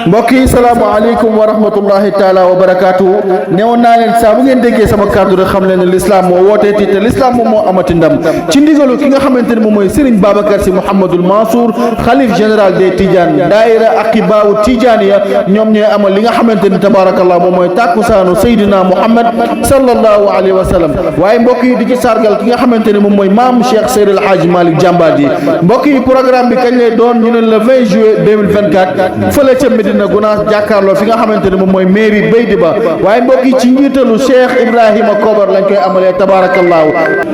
mbokk yi salaamaaleykum wa rahmatullahi taala wa barakaatu newoon naa leen saa bu ngeen déggee sama kàddu rek xam leen ne l'islam moo wooteeti te l'islam moom moo amati ndam ci ndigalu ki nga xamante ne moom mooy Serigne Babacar Sy Mouhamadul Mansour xalif général des Tidiane daayira aqibaawu Tidianiya ñoom ñooy amal li nga xamante ni tabaarakallah moom mooy tàkkusaanu Seydina Muhammad sallallahu alayhi wa sallam waaye mbokk yi di ci sargal ki nga xamante ne moom mooy maam Cheikh Seydi El Hadji Malick Jambaat yi mbokk yi programme bi kañ lay doon ñu ne le 20 juillet 2024 fële ca Medina Gounass jàkkaarloo fi nga xamante ne moom mooy mairie Baydiba waaye mbokk yi ci njiitalu Cheikh Ibrahima Kobar lañ koy amalee tabaarakallaahu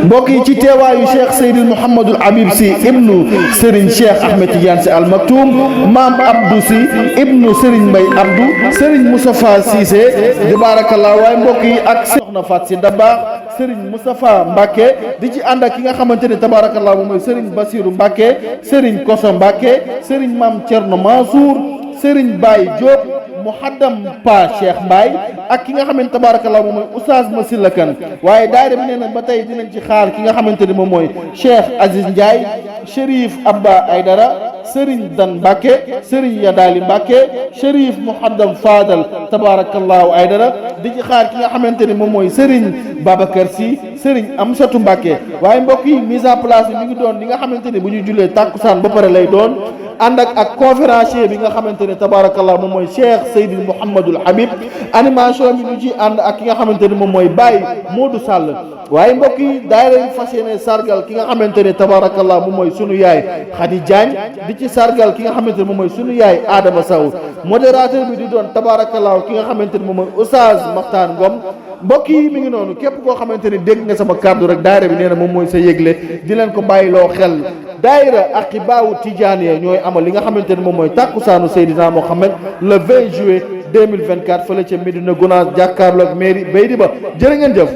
mbokk yi ci teewaayu Cheikh Seydil Mouhamadul Habib Sy ibnu Serigne Cheikh Ahmed Tidiane Sy Al Maktoum maam Abdou Sy ibnu Serigne Mbaye Abdou Serigne Moustapha Cissé tabaarakallaahu waaye mbokk yi ak soxna Fat Sy Dabakh Serigne Moustapha Mbacke di ci ànd ak ki nga xamante ne tabaarakallaahu moom mooy Serigne Bassirou Mbacke Serigne Koso Mbacke Serigne Mame Thierno Mansour Serigne Baye Diop muhaddam Pa Cheikh Mbaye ak ki nga xamante tabarakallah moom mooy Oustaz Masila Kane waaye daayira bi nee na ba tey dinañ ci xaar ki nga xamante ni moom mooy Cheikh Aziz Ndiaye Chérif Abba Aydara Serigne Dan Mbacke Serigne Yadali Mbacke Chérif muhaddam Fadal tabarakallahu Aydara di ci xaar ki nga xamante ni moom mooy Serigne Babacar Sy Serigne Amsatou Mbacke waaye mbokk yi mise en place bi mi ngi doon li nga xamante ni bu ñu jullee tàkkusaan ba pare lay doon ànd ak conférencier bi nga xamante ne tabarakallah moom mooy Cheikh Seydi Mouhamadul Habib animation bi ñu ci ànd ak ki nga xamante ne moom mooy Baye Modou Sall waaye mbokk yi daayira yi fas yéene sargal ki nga xamante ne tabarakallah moom mooy sunu yaay Khady Diagne di ci sargal ki nga xamante ne moom mooy sunu yaay Adama Sow modérateur bi di doon tabarakallah ki nga xamante ne moom mooy Oustaz Makhtar Ngom mbokk yi mi ngi noonu képp koo xamante ne dégg nga sama kàddu rek daayira bi nee na moom mooy sa yëgle di leen ko bàyyiloo xel daayira aqibaawu Tijaaniya ñooy amal li nga xamante ne moom mooy tàkkusaanu Seydina Mohamed le 20 juillet 2024 fële ca Medina Gounass jàkkaarloo ak mairie Baydiba jërë ngeen jëf